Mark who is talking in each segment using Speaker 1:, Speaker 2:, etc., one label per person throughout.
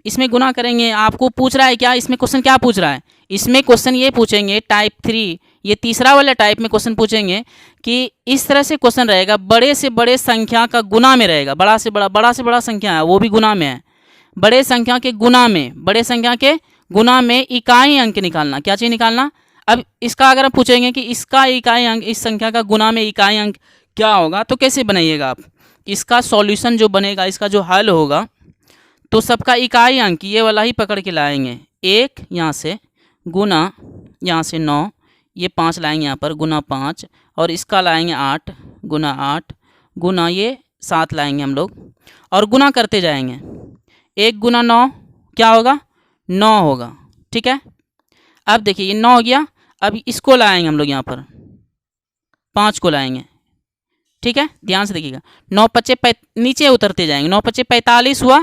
Speaker 1: इसमें गुना करेंगे। आपको पूछ रहा है क्या, इसमें क्वेश्चन क्या पूछ रहा है, इसमें क्वेश्चन ये पूछेंगे टाइप 3, ये तीसरा वाला टाइप में क्वेश्चन पूछेंगे कि इस तरह से क्वेश्चन रहेगा, बड़े से बड़े संख्या का गुना में रहेगा। बड़ा से बड़ा संख्या है वो भी गुना में है, बड़े संख्या के गुना में, बड़े संख्या के गुना में इकाई अंक निकालना। क्या चीज़ निकालना। अब इसका अगर हम पूछेंगे कि इसका इकाई अंक, इस संख्या का गुना में इकाई अंक क्या होगा, तो कैसे बनाइएगा आप। इसका सॉल्यूशन जो बनेगा, इसका जो हल होगा, तो सबका इकाई अंक ये वाला ही पकड़ के लाएंगे। 1 यहाँ से गुना यहाँ से 9, ये 5 लाएंगे यहाँ पर गुना 5, और इसका लाएंगे 8 गुना 8 गुना ये 7 लाएंगे हम लोग, और गुना करते जाएंगे। 1 गुना 9 क्या होगा, 9 होगा। ठीक है, अब देखिए ये 9 हो गया। अब इसको लाएंगे हम लोग यहाँ पर, 5 को लाएंगे। ठीक है, ध्यान से देखिएगा। 9 पच्चे नीचे उतरते जाएंगे, 9 पच्चे 45 हुआ,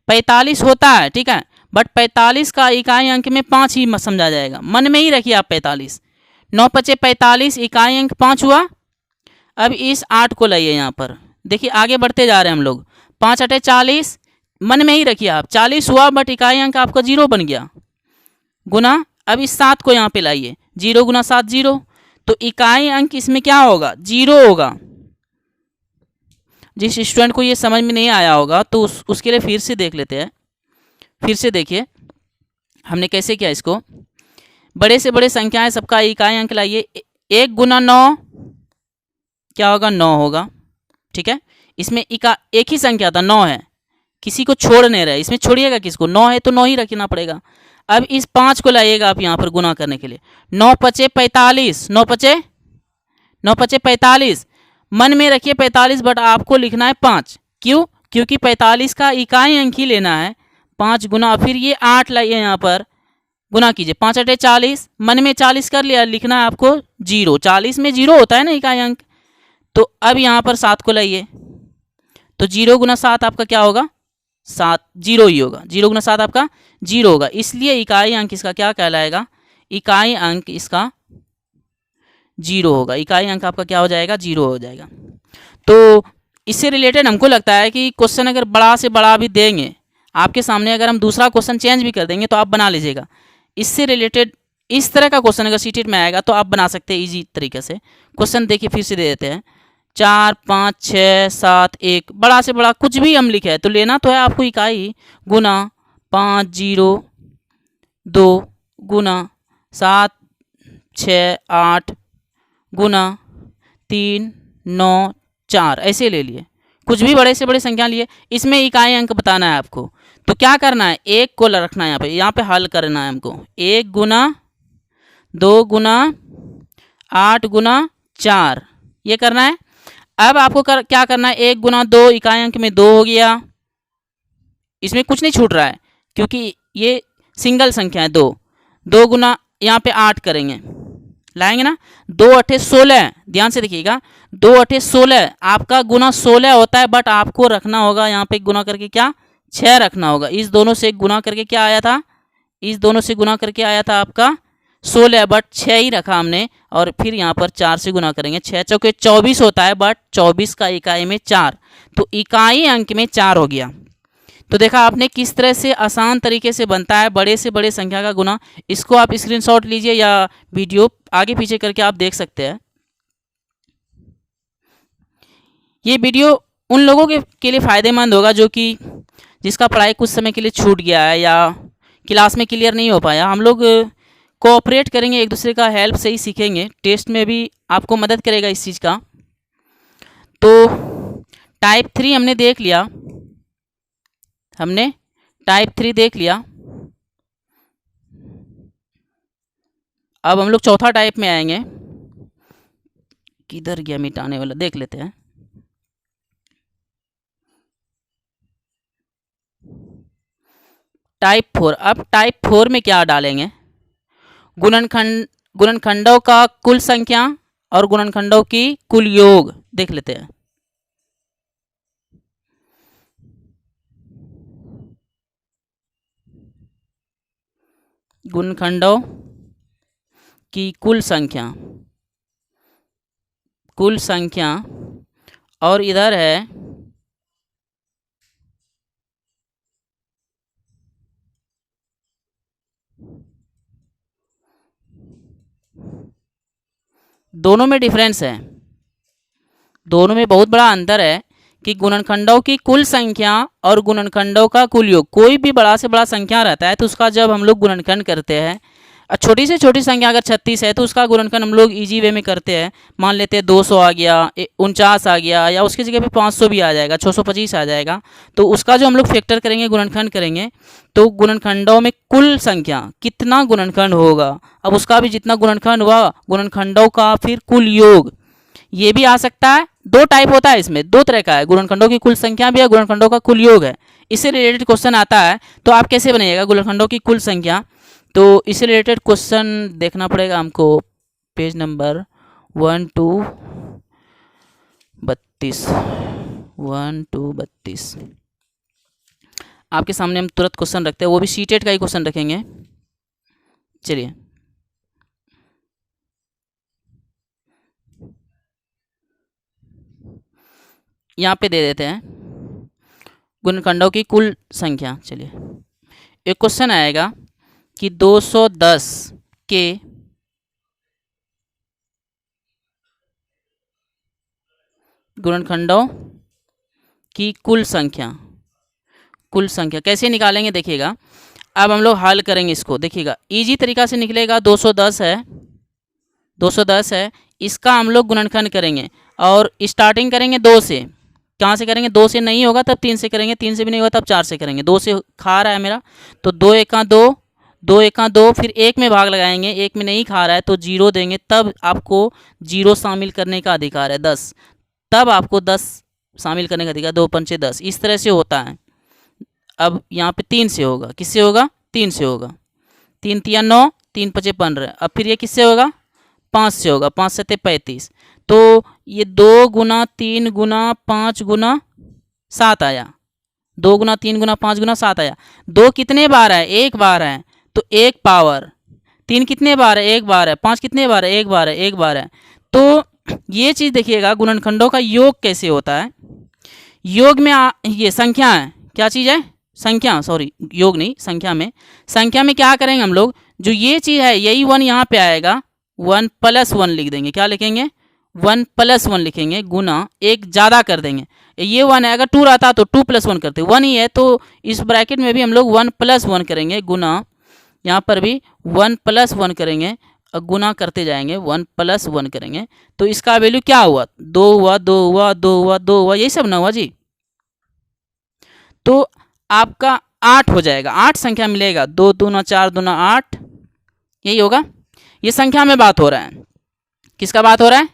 Speaker 1: 45 होता है। ठीक है, बट 45 का इकाई अंक में 5 ही समझा जाएगा, मन में ही रखिए आप 45। 9 पच्चे 45, इकाई अंक 5 हुआ। अब इस 8 को लाइए यहाँ पर, देखिए आगे बढ़ते जा रहे हैं हम लोग। 5 अठे 40, मन में ही रखिए आप, 40 हुआ बट इकाई अंक आपका 0 बन गया, गुना। अब इस 7 को यहाँ पे लाइए, 0 गुना 7 0, तो इकाई अंक इसमें क्या होगा, 0 होगा। जिस स्टूडेंट को ये समझ में नहीं आया होगा तो उसके लिए फिर से देख लेते हैं। फिर से देखिए हमने कैसे किया इसको। बड़े से बड़े संख्याएं सबका इकाई अंक लाइए। 1 गुना 9 क्या होगा, 9 होगा। ठीक है, इसमें एक ही संख्या था, 9 है, किसी को छोड़ नहीं रहे, इसमें छोड़िएगा किसको, 9 है तो 9 ही रखना पड़ेगा। अब इस 5 को लाइएगा आप यहाँ पर गुना करने के लिए। 9 पचे 45, 9 पचे 45, मन में रखिए 45, बट आपको लिखना है 5। क्यों, क्योंकि 45 का इकाई अंक ही लेना है। 5 गुना, फिर ये 8 लाइए यहाँ पर, गुना कीजिए। 5 अठे 40, मन में 40 कर लिया, लिखना है आपको 0। 40 में 0 होता है ना इकाई अंक। तो अब यहाँ पर 7 को लाइए, तो 0 गुना 7 आपका क्या होगा, 7, 0 ही होगा। 0 गुना 7 आपका 0 होगा, इसलिए इकाई अंक इसका क्या कहलाएगा, इकाई अंक इसका 0 होगा। इकाई अंक आपका क्या हो जाएगा, 0 हो जाएगा। तो इससे रिलेटेड हमको लगता है कि क्वेश्चन अगर बड़ा से बड़ा भी देंगे आपके सामने, अगर हम दूसरा क्वेश्चन चेंज भी कर देंगे तो आप बना लीजिएगा। इससे रिलेटेड इस तरह का क्वेश्चन अगर सीटेट में आएगा तो आप बना सकते हैं इजी तरीके से। क्वेश्चन देखिए फिर से दे देते हैं। 4 5 6 7 1, बड़ा से बड़ा कुछ भी हम लिखे है तो लेना तो है आपको इकाई, गुना 5 0 2 गुना 7 6 8 गुना 3 9 4, ऐसे ले लिए। कुछ भी बड़े से बड़े संख्या लिए, इसमें इकाई अंक बताना है आपको। तो क्या करना है, 1 को रखना है यहाँ पे हल करना है हमको। 1 गुना 2 गुना 8 गुना 4, ये करना है। अब आपको क्या करना है, 1 गुना 2, इकाई अंक में 2 हो गया, इसमें कुछ नहीं छूट रहा है क्योंकि ये सिंगल संख्या है। 2 गुना यहाँ पे 8 करेंगे, लाएंगे ना। 2 अठे 16, ध्यान से देखिएगा, 2 अठे 16 आपका गुना 16 होता है, बट आपको रखना होगा यहाँ पे गुना करके क्या, 6 रखना होगा। इस दोनों से गुना करके क्या आया था, इस दोनों से गुना करके आया था आपका 16, बट 6 ही रखा हमने, और फिर यहाँ पर 4 से गुना करेंगे। 6 चौके 24 होता है, बट 24 का इकाई में 4, तो इकाई अंक में 4 हो गया। तो देखा आपने किस तरह से आसान तरीके से बनता है बड़े से बड़े संख्या का गुना। इसको आप स्क्रीनशॉट लीजिए या वीडियो आगे पीछे करके आप देख सकते हैं। ये वीडियो उन लोगों के लिए फ़ायदेमंद होगा जो कि जिसका पढ़ाई कुछ समय के लिए छूट गया है या क्लास में क्लियर नहीं हो पाया। हम लोग कोऑपरेट करेंगे, एक दूसरे का हेल्प से ही सीखेंगे। टेस्ट में भी आपको मदद करेगा इस चीज़ का। तो टाइप 3 हमने देख लिया, हमने टाइप 3 देख लिया। अब हम लोग चौथा टाइप में आएंगे। किधर गया मिटाने वाला, देख लेते हैं। टाइप 4। अब टाइप 4 में क्या डालेंगे, गुणनखंडों का कुल संख्या और गुणनखंडों की कुल योग देख लेते हैं। गुणनखंडों की कुल संख्या और इधर है दोनों में डिफरेंस है, दोनों में बहुत बड़ा अंतर है कि गुणनखंडों की कुल संख्या और गुणनखंडों का कुल योग। कोई भी बड़ा से बड़ा संख्या रहता है तो उसका जब हम लोग गुणनखंड करते हैं, छोटी से छोटी संख्या अगर 36 है तो उसका गुणनखंड हम लोग इजी वे में करते हैं। मान लेते हैं 200 आ गया, 49 आ गया, या उसकी जगह पे 500 भी आ जाएगा, 625 आ जाएगा, तो उसका जो हम लोग फैक्टर करेंगे, गुणनखंड करेंगे, तो गुणनखंडों में कुल संख्या कितना गुणनखंड होगा, अब उसका भी जितना गुणनखंड हुआ गुणनखंडों का फिर कुल योग, ये भी आ सकता है। दो टाइप होता है इसमें, दो तरह का है, गुणनखंडों की कुल संख्या भी है, गुणनखंडों का कुल योग है। इससे रिलेटेड क्वेश्चन आता है तो आप कैसे बनाइएगा गुणनखंडों की कुल संख्या, तो इससे रिलेटेड क्वेश्चन देखना पड़ेगा हमको, पेज नंबर 1 to 32 आपके सामने हम तुरंत क्वेश्चन रखते हैं, वो भी सीटेट का ही क्वेश्चन रखेंगे। चलिए यहाँ पे दे देते हैं गुणनखंडों की कुल संख्या। चलिए एक क्वेश्चन आएगा कि 210 के गुणनखंडों की कुल संख्या कैसे निकालेंगे देखिएगा। अब हम लोग हल करेंगे इसको, देखिएगा इजी तरीका से निकलेगा। 210 है, इसका हम लोग गुणनखंड करेंगे और स्टार्टिंग करेंगे 2 से। कहाँ से करेंगे? 2 से नहीं होगा तब 3 से करेंगे, 3 से भी नहीं होगा तब 4 से करेंगे। 2 से खा रहा है मेरा तो 2 एका 2, 2 एका 2, फिर 1 में भाग लगाएंगे, 1 में नहीं खा रहा है तो 0 देंगे, तब आपको 0 शामिल करने का अधिकार है। 10 तब आपको 10 शामिल करने का अधिकार, 2 पंचे 10, इस तरह से होता है। अब यहाँ पे 3 से होगा, किससे होगा? 3 से होगा। 3 तिया 9, 3 पचे 15। अब फिर ये किससे होगा? 5 से होगा, 5 सत्ते 35। तो ये 2 गुना 3 गुना 5 गुना 7 आया, 2 गुना 3 गुना 5 गुना 7 आया। 2 कितने बार है? 1 बार है, तो 1 पावर। 3 कितने बार है? 1 बार है। 5 कितने बार है? 1 बार है, 1 बार है। तो ये चीज़ देखिएगा गुणनखंडों का योग कैसे होता है। योग में ये संख्या है, क्या चीज़ है? संख्या, सॉरी योग नहीं, संख्या में क्या करेंगे हम लोग, जो ये चीज़ है यही 1 यहाँ पे आएगा, 1 + 1 लिख देंगे। क्या लिखेंगे? 1 + 1 लिखेंगे, गुना 1 ज़्यादा कर देंगे। ये 1 है, अगर 2 रहता तो 2 + 1 करते, 1 ही है तो इस ब्रैकेट में भी हम लोग 1 + 1 करेंगे, गुना यहाँ पर भी 1 + 1 करेंगे, गुना करते जाएंगे, 1 + 1 करेंगे। तो इसका वैल्यू क्या हुआ? 2 हुआ, 2 हुआ, 2 हुआ, 2 हुआ, यही सब ना हुआ जी। तो आपका 8 हो जाएगा, 8 संख्या मिलेगा। 2 दूना 4 दूना 8, यही होगा। ये संख्या में बात हो रहा है, किसका बात हो रहा है?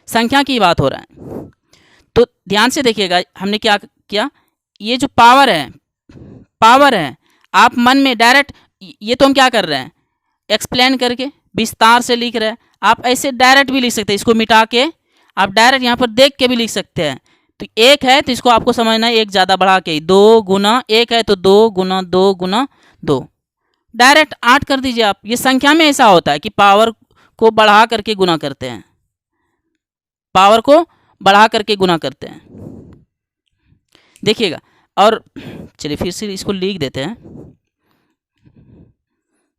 Speaker 1: संख्या की बात हो रहा है। तो ध्यान से देखिएगा हमने क्या किया, ये जो पावर है आप मन में डायरेक्ट, ये तो हम क्या कर रहे हैं, एक्सप्लेन करके विस्तार से लिख रहे हैं। आप ऐसे डायरेक्ट भी लिख सकते हैं, इसको मिटा के आप डायरेक्ट यहाँ पर देख के भी लिख सकते हैं। तो 1 है तो इसको आपको समझना है 1 ज़्यादा बढ़ा के, 2 गुना 1 है तो 2 गुना 2 गुना 2, डायरेक्ट 8 कर दीजिए आप। ये संख्या में ऐसा होता है कि पावर को बढ़ा करके गुना करते हैं, पावर को बढ़ा करके गुना करते हैं, देखिएगा। और चलिए फिर से इसको लिख देते हैं।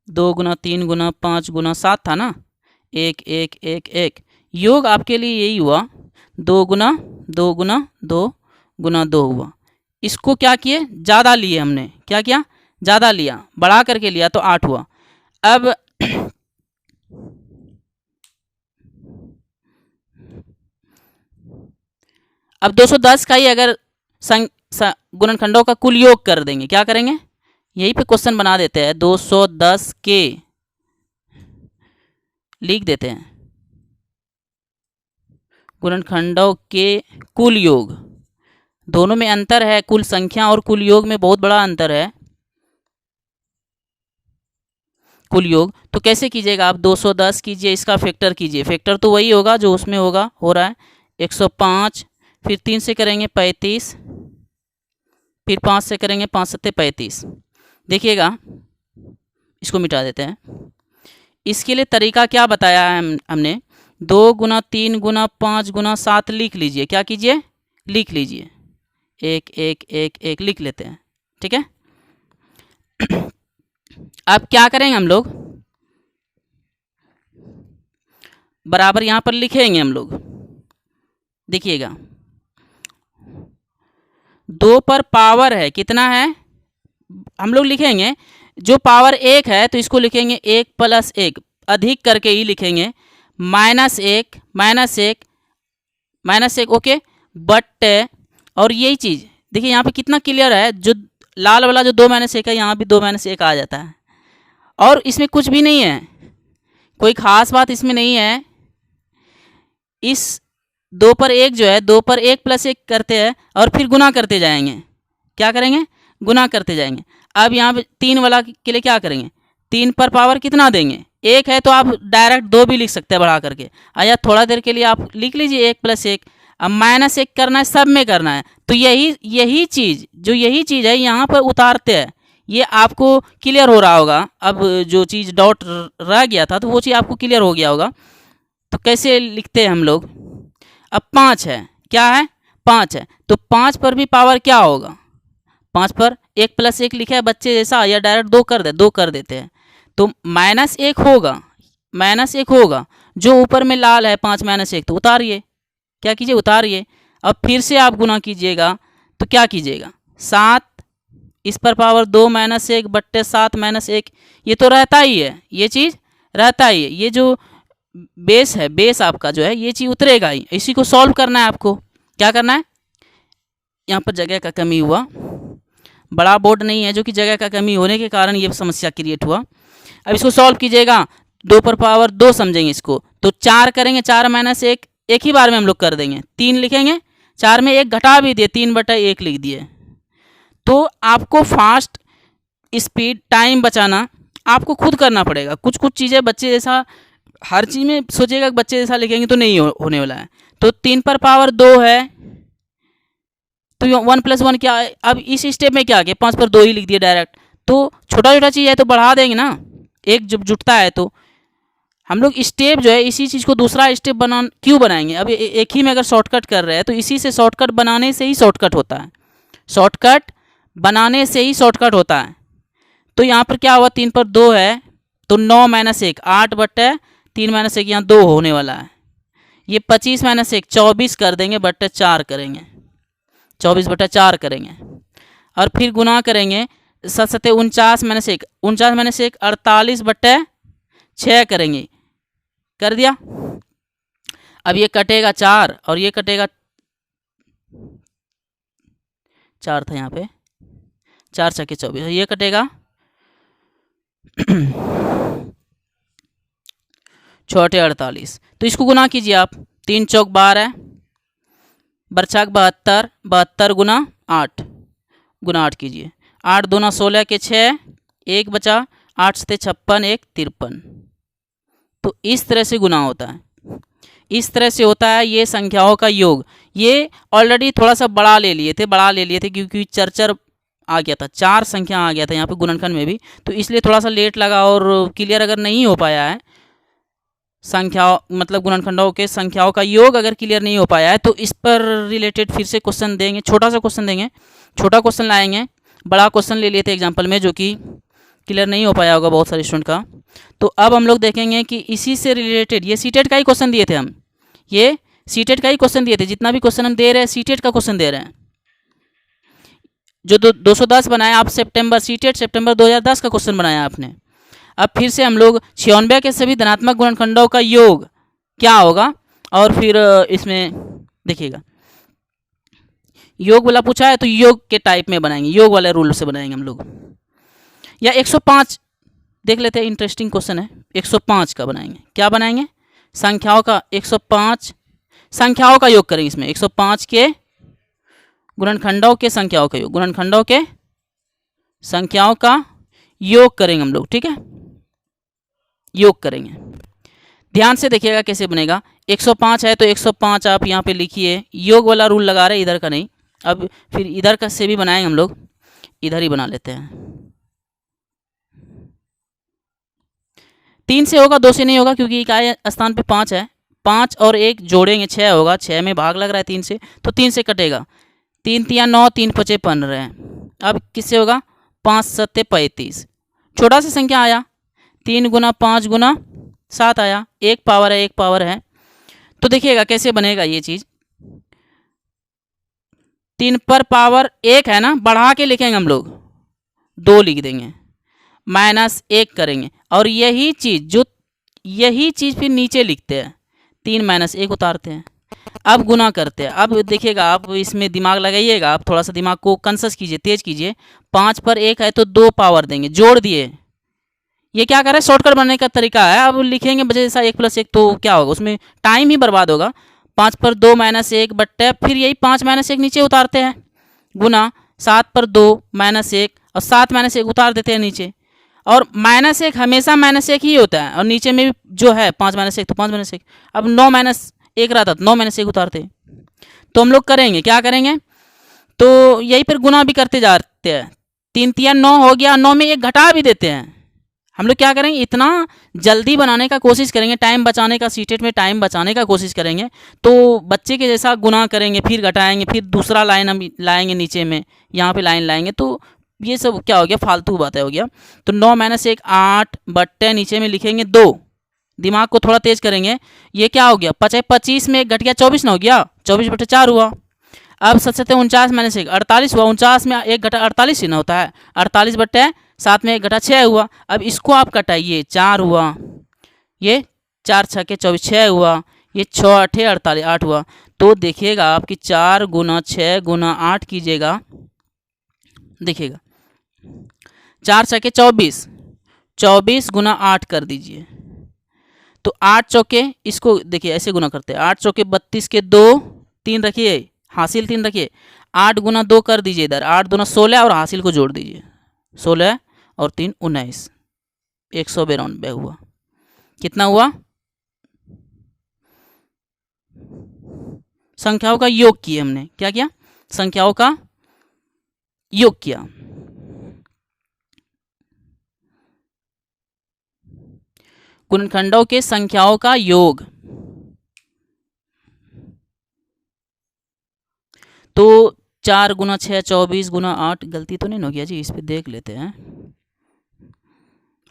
Speaker 1: 2 गुना 3 गुना 5 गुना 7 था ना, 1 1 1 1, योग आपके लिए यही हुआ, 2 गुना 2 गुना 2 गुना 2 हुआ। इसको क्या किए? ज़्यादा लिए हमने, क्या किया? ज़्यादा लिया, बढ़ा करके लिया तो 8 हुआ। अब 210 का ही अगर गुणनखंडों का कुल योग कर देंगे, क्या करेंगे? यही पे क्वेश्चन बना देते हैं, 210 के लिख देते हैं गुणनखंडों के कुल योग। दोनों में अंतर है, कुल संख्या और कुल योग में बहुत बड़ा अंतर है। कुल योग तो कैसे कीजिएगा आप? 210 कीजिए, इसका फैक्टर कीजिए, फैक्टर तो वही होगा जो उसमें होगा, हो रहा है 105, फिर 3 से करेंगे 35, फिर 5 से करेंगे 5 सत्ते 35। देखिएगा इसको मिटा देते हैं। इसके लिए तरीका क्या बताया है हमने? 2 गुना 3 गुना 5 गुना 7 लिख लीजिए, क्या कीजिए? लिख लीजिए, 1 1 1 1 लिख लेते हैं, ठीक है। अब क्या करेंगे हम लोग? बराबर यहाँ पर लिखेंगे हम लोग। देखिएगा 2 पर पावर है कितना है, हम लोग लिखेंगे जो पावर 1 है तो इसको लिखेंगे 1 + 1, अधिक करके ही लिखेंगे -1 -1 ओके, बट और यही चीज़ देखिए यहाँ पे कितना क्लियर है, जो लाल वाला जो 2 - 1 है यहाँ भी 2 - 1 आ जाता है, और इसमें कुछ भी नहीं है, कोई ख़ास बात इसमें नहीं है। इस 2 पर 1 जो है 2 पर 1 + 1 करते हैं और फिर गुना करते जाएंगे, क्या करेंगे, गुना करते जाएंगे। अब यहाँ पे 3 वाला के लिए क्या करेंगे, 3 पर पावर कितना देंगे, 1 है तो आप डायरेक्ट 2 भी लिख सकते हैं बढ़ा करके, या थोड़ा देर के लिए आप लिख लीजिए 1 + 1। अब -1 करना है, सब में करना है, तो यही चीज़ है यहाँ पर उतारते हैं, ये आपको क्लियर हो रहा होगा। अब जो चीज़ डॉट रह गया था तो वो चीज़ आपको क्लियर हो गया होगा। तो कैसे लिखते हैं हम लोग, अब 5 है, क्या है 5 है, तो 5 पर भी पावर क्या होगा, 5 पर 1 + 1 लिखा है बच्चे जैसा, या डायरेक्ट 2 कर देते हैं, तो -1 होगा, -1 होगा, जो ऊपर में लाल है 5 - 1, तो उतारिए, क्या कीजिए उतारिए। अब फिर से आप गुना कीजिएगा तो क्या कीजिएगा, 7 इस पर पावर 2 - 1 बट्टे 7 - 1, ये तो रहता ही है, ये चीज़ रहता ही है, ये जो बेस है, बेस आपका जो है ये चीज़ उतरेगा ही, इसी को सॉल्व करना है आपको। क्या करना है, यहाँ पर जगह का कमी हुआ, बड़ा बोर्ड नहीं है जो कि जगह का कमी होने के कारण ये समस्या क्रिएट हुआ। अब इसको सॉल्व कीजिएगा, 2 पर पावर 2 समझेंगे इसको, तो 4 करेंगे, 4 - 1 एक ही बार में हम लोग कर देंगे, 3 लिखेंगे, 4 में 1 घटा भी दिए, 3/1 लिख दिए। तो आपको फास्ट स्पीड टाइम बचाना आपको खुद करना पड़ेगा। कुछ चीज़ें बच्चे जैसा हर चीज़ में सोचिएगा कि बच्चे जैसा लिखेंगे तो नहीं होने वाला है। तो 3 पर पावर 2 है, तो 1 + 1 क्या है, अब इस स्टेप में क्या किया, 5 पर 2 ही लिख दिया डायरेक्ट। तो छोटा चीज़ है तो बढ़ा देंगे ना, एक जब जुटता है तो हम लोग स्टेप जो है इसी चीज़ को दूसरा स्टेप क्यों बनाएंगे। अब एक ही में अगर शॉर्टकट कर रहे हैं तो इसी से शॉर्टकट बनाने से ही शॉर्टकट होता है, शॉर्टकट बनाने से ही शॉर्टकट होता है। तो यहाँ पर क्या हुआ, 3 पर 2 है तो 9 - 1 8 बट्टे 3 - 1 यहाँ 2 होने वाला है, ये 25 - 1 24 कर देंगे बट्टे 4 करेंगे, 24/4 करेंगे, और फिर गुना करेंगे 7 × 7 = 49 - 1 49 - 1 48/6 करेंगे, कर दिया। अब ये कटेगा 4 और ये कटेगा 4 था यहाँ पे, 4 × 6 = 24, ये कटेगा 6 × 48। तो इसको गुना कीजिए आप, 3 × 4 = 12, बरछक 72, 72 × 8 गुना 8 कीजिए, 8 दूना 16 के 6, 1 बचा, 8 × 7 = 56, 1 53। तो इस तरह से गुना होता है, इस तरह से होता है ये संख्याओं का योग। ये ऑलरेडी थोड़ा सा बड़ा ले लिए थे क्योंकि चरचर आ गया था, 4 संख्या आ गया था यहाँ पे गुणनखंड में भी, तो इसलिए थोड़ा सा लेट लगा और क्लियर अगर नहीं हो पाया है संख्याओं मतलब गुणनखंडों के संख्याओं का योग अगर क्लियर नहीं हो पाया है तो इस पर रिलेटेड फिर से क्वेश्चन देंगे, छोटा सा क्वेश्चन देंगे, छोटा क्वेश्चन लाएंगे। बड़ा क्वेश्चन ले लिए थे एग्जाम्पल में जो कि क्लियर नहीं हो पाया होगा बहुत सारे स्टूडेंट का। तो अब हम लोग देखेंगे कि इसी से रिलेटेड ये सीटेट का ही क्वेश्चन दिए थे हम, ये सीटेट का ही क्वेश्चन दिए थे, जितना भी क्वेश्चन हम दे रहे हैं सीटेट का क्वेश्चन दे रहे हैं। जो 210 बनाया आप सितंबर, सीटेट सितंबर 2010 का क्वेश्चन बनाया आपने। अब फिर से हम लोग 96 के सभी धनात्मक गुणनखंडों का योग क्या होगा, और फिर इसमें देखिएगा योग वाला पूछा है तो योग के टाइप में बनाएंगे, योग वाले रूल से बनाएंगे हम लोग। या 105 देख लेते हैं, इंटरेस्टिंग क्वेश्चन है। 105 का बनाएंगे, क्या बनाएंगे, संख्याओं का 105 संख्याओं का योग करेंगे इसमें, 105 के गुणनखंडों के संख्याओं का योग, गुणनखंडों के संख्याओं का योग करेंगे हम लोग, ठीक है, योग करेंगे। ध्यान से देखिएगा कैसे बनेगा। 105 है तो 105 आप यहाँ पे लिखिए, योग वाला रूल लगा रहे हैं, इधर का नहीं। अब फिर इधर का से भी बनाएंगे हम लोग, इधर ही बना लेते हैं। 3 से होगा, 2 से नहीं होगा क्योंकि इकाई स्थान पे 5 है, 5 और 1 जोड़ेंगे 6 होगा, 6 में भाग लग रहा है 3 से, तो 3 से कटेगा, 3 × 3 = 9, 3 × 5 = 15। अब किससे होगा, 5 × 7 = 35, छोटा सा संख्या आया, 3 × 5 × 7 आया, एक पावर है एक पावर है। तो देखिएगा कैसे बनेगा ये चीज़। 3 पर पावर 1 है ना, बढ़ा के लिखेंगे हम लोग, 2 लिख देंगे, -1 करेंगे, और यही चीज़ फिर नीचे लिखते हैं, 3 -1 उतारते हैं। अब गुना करते हैं। अब देखिएगा, आप इसमें दिमाग लगाइएगा, आप थोड़ा सा दिमाग को कंसस कीजिए, तेज कीजिए। 5 पर 1 है तो 2 पावर देंगे, जोड़ दिए। ये क्या कर रहा है, शॉर्टकट बनने का तरीका है। अब लिखेंगे जैसा 1 + 1 तो क्या होगा, उसमें टाइम ही बर्बाद होगा। 5 पर 2 -1 बट्टे, फिर यही 5 -1 नीचे उतारते हैं, गुना 7 पर 2 -1 और 7 -1 उतार देते हैं नीचे। और -1 हमेशा -1 ही होता है, और नीचे में भी जो है 5 -1 तो 5 -1। अब 9 -1 रहा था, 9 -1 उतारते। तो हम लोग करेंगे क्या करेंगे, तो यही पर गुना भी करते जाते हैं। 3 × 9 हो गया, 9 में 1 घटा भी देते हैं। हम लोग क्या करेंगे, इतना जल्दी बनाने का कोशिश करेंगे, टाइम बचाने का, सीटेट में टाइम बचाने का कोशिश करेंगे। तो बच्चे के जैसा गुना करेंगे, फिर घटाएंगे, फिर दूसरा लाइन हम लाएंगे नीचे में, यहाँ पे लाइन लाएंगे। तो ये सब क्या हो गया, फालतू बातें हो गया। तो 9 -1 8 बट्टे नीचे में लिखेंगे 2। दिमाग को थोड़ा तेज करेंगे। ये क्या हो गया, 25 में 1 घट गया, 24 ना हो गया, 24/4 हुआ। अब 7 × 49 -1 48 हुआ, 49 में 1 घटा 48 ही ना होता है, 48/7 में 1 घटा 6 हुआ। अब इसको आप कटाइए, 4 हुआ, ये 4 × 6 = 24, 6 हुआ, ये 6 8 48 8 हुआ। तो देखिएगा आपकी 4 × 6 × 8 कीजिएगा, देखिएगा 4 × 6 = 24, 24 × 8 कर दीजिए। तो 8 चौके, इसको देखिए ऐसे गुना करते हैं, 8 चौके 32 के 2, 3 रखिए, हासिल 3 रखिए, 8 × 2 कर दीजिए इधर, 8 दूना 16 और हासिल को जोड़ दीजिए, 16 और 3 19, 192 हुआ। कितना हुआ, संख्याओं का योग किया हमने, क्या किया, संख्याओं का योग किया। गुणनखंडों के संख्याओं का योग। तो 4 × 6 24 × 8, गलती तो नहीं हो गया जी, इस पे देख लेते हैं।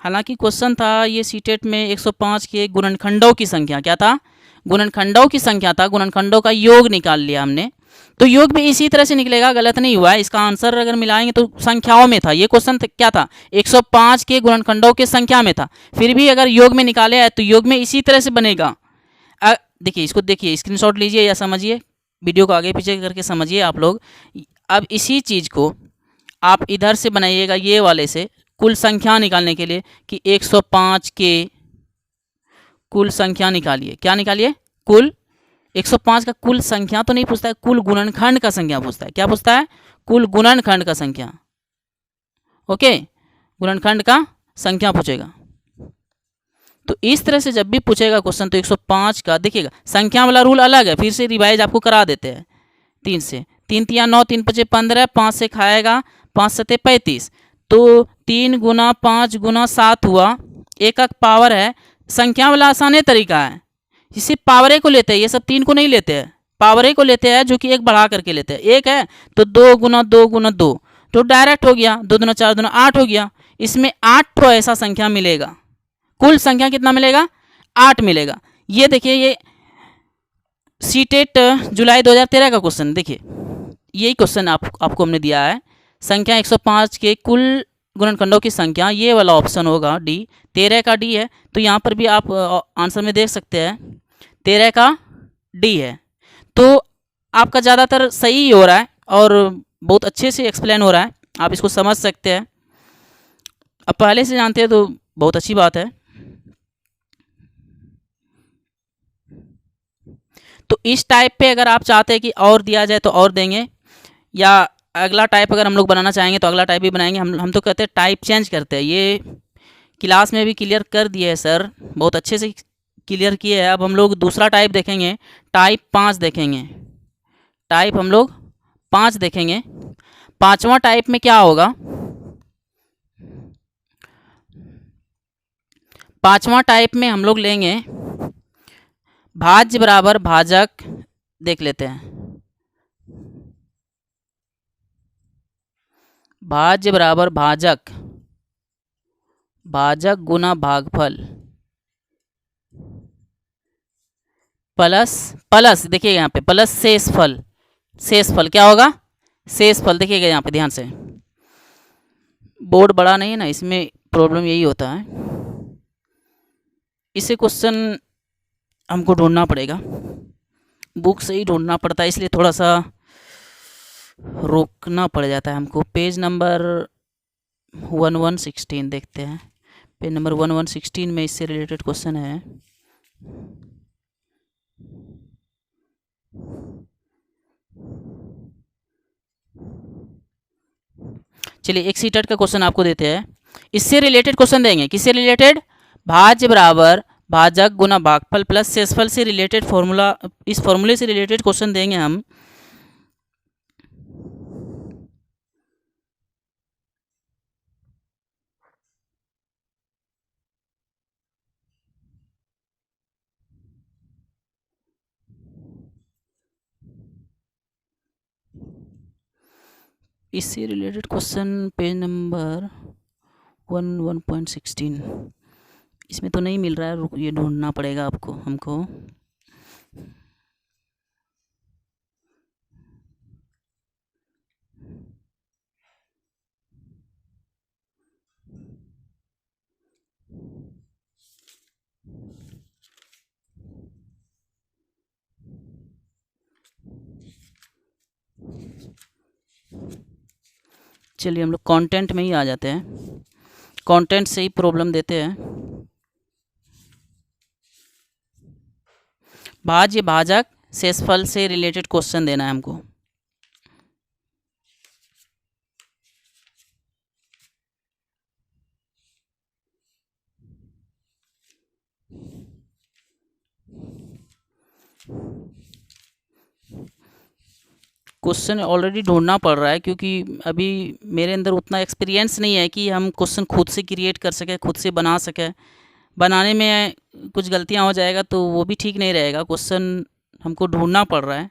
Speaker 1: हालांकि क्वेश्चन था ये सीटेट में 105 के गुणनखंडों की संख्या, क्या था, गुणनखंडों की संख्या था, गुणनखंडों का योग निकाल लिया हमने। तो योग भी इसी तरह से निकलेगा, गलत नहीं हुआ है। इसका आंसर अगर मिलाएंगे तो संख्याओं में था, ये क्वेश्चन क्या था, 105 के गुणनखंडों के संख्या में था। फिर भी अगर योग में निकाले है तो योग में इसी तरह से बनेगा। देखिए इसको, देखिए स्क्रीनशॉट लीजिए या समझिए, वीडियो को आगे पीछे करके समझिए आप लोग। अब इसी चीज़ को आप इधर से बनाइएगा, ये वाले से कुल संख्या निकालने के लिए, कि 105 के कुल संख्या निकालिए। क्या निकालिए, कुल 105 का कुल संख्या तो नहीं पूछता है, कुल गुणनखंड का संख्या पूछता है। क्या पूछता है, कुल गुणनखंड का संख्या। ओके, गुणनखंड का संख्या पूछेगा। तो इस तरह से जब भी पूछेगा क्वेश्चन तो 105 का, देखिएगा संख्या वाला रूल अलग है, फिर से रिवाइज आपको करा देते हैं। 3 से, 3 × 9, 3 × 5 = 15, 5 से खाएगा, 5 × 7 = 35। तो 3 × 5 × 7 हुआ, एक पावर है। संख्या वाला आसान तरीका है, इसी पावरे को लेते हैं, ये सब 3 को नहीं लेते हैं, पावरे को लेते हैं, जो कि 1 बढ़ा करके लेते हैं। 1 है तो 2 × 2 × 2, तो डायरेक्ट हो गया, 2 दूना 4 दूना 8 हो गया। इसमें 8 ऐसा संख्या मिलेगा, कुल संख्या कितना मिलेगा, 8 मिलेगा। ये देखिए, ये सीटेट जुलाई 2013 का क्वेश्चन, देखिए यही क्वेश्चन आपको हमने दिया है। संख्या 105 के कुल गुणनखंडों की संख्या, ये वाला ऑप्शन होगा डी, 13 का डी है। तो यहाँ पर भी आप आंसर में देख सकते हैं, 13 का डी है। तो आपका ज़्यादातर सही हो रहा है और बहुत अच्छे से एक्सप्लेन हो रहा है, आप इसको समझ सकते हैं। अब पहले से जानते हैं तो बहुत अच्छी बात है। तो इस टाइप पे अगर आप चाहते हैं कि और दिया जाए तो और देंगे, या अगला टाइप अगर हम लोग बनाना चाहेंगे तो अगला टाइप भी बनाएंगे। हम तो कहते हैं टाइप चेंज करते हैं। ये क्लास में भी क्लियर कर दिए है सर, बहुत अच्छे से क्लियर किए हैं। अब हम लोग दूसरा टाइप देखेंगे, टाइप 5 देखेंगे। टाइप हम लोग 5 देखेंगे। 5वां टाइप में क्या होगा, 5वां टाइप में हम लोग लेंगे भाज्य बराबर भाजक, देख लेते हैं, भाज्य बराबर भाजक, भाजक गुना भागफल। प्लस प्लस देखिएगा यहाँ पे प्लस शेषफल, शेषफल क्या होगा, शेषफल देखिएगा यहाँ पे ध्यान से, बोर्ड बड़ा नहीं है ना, इसमें प्रॉब्लम यही होता है, इसे क्वेश्चन हमको ढूंढना पड़ेगा, बुक से ही ढूंढना पड़ता है, इसलिए थोड़ा सा रोकना पड़ जाता है हमको। पेज नंबर 1116 देखते हैं, पेज नंबर 1116 में इससे रिलेटेड क्वेश्चन है। चलिए एक सीटेट का क्वेश्चन आपको देते हैं, इससे रिलेटेड क्वेश्चन देंगे, किससे रिलेटेड, भाज्य बराबर भाजक गुना भागफल प्लस शेषफल से रिलेटेड फॉर्मूला, इस फॉर्मूले से रिलेटेड क्वेश्चन देंगे हम। इससे रिलेटेड क्वेश्चन पेज नंबर 11.16, इसमें तो नहीं मिल रहा है, ये ढूंढना पड़ेगा आपको हमको। चलिए हम लोग कंटेंट में ही आ जाते हैं, कंटेंट से ही प्रॉब्लम देते हैं। भाज्य भाजक शेषफल से रिलेटेड क्वेश्चन देना है हमको। क्वेश्चन ऑलरेडी ढूंढना पड़ रहा है, क्योंकि अभी मेरे अंदर उतना एक्सपीरियंस नहीं है कि हम क्वेश्चन खुद से क्रिएट कर सकें, खुद से बना सकें। बनाने में कुछ गलतियां हो जाएगा तो वो भी ठीक नहीं रहेगा, क्वेश्चन हमको ढूंढना पड़ रहा है।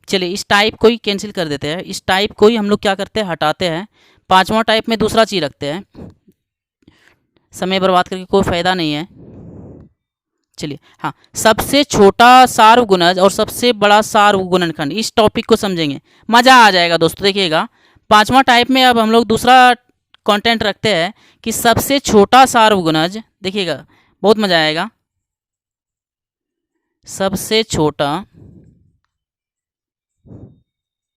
Speaker 1: चलिए इस टाइप को ही कैंसिल कर देते हैं, इस टाइप को ही हम लोग क्या करते हैं, हटाते हैं। पांचवा टाइप में दूसरा चीज़ रखते हैं, समय बर्बाद करके कोई फ़ायदा नहीं है। चलिए हाँ, सबसे छोटा सार्वगुणज और सबसे बड़ा सार्वगुणनखंड, इस टॉपिक को समझेंगे, मज़ा आ जाएगा दोस्तों। देखिएगा पांचवा टाइप में अब हम लोग दूसरा कंटेंट रखते हैं कि सबसे छोटा सार्वगुणज, देखिएगा बहुत मज़ा आएगा। सबसे छोटा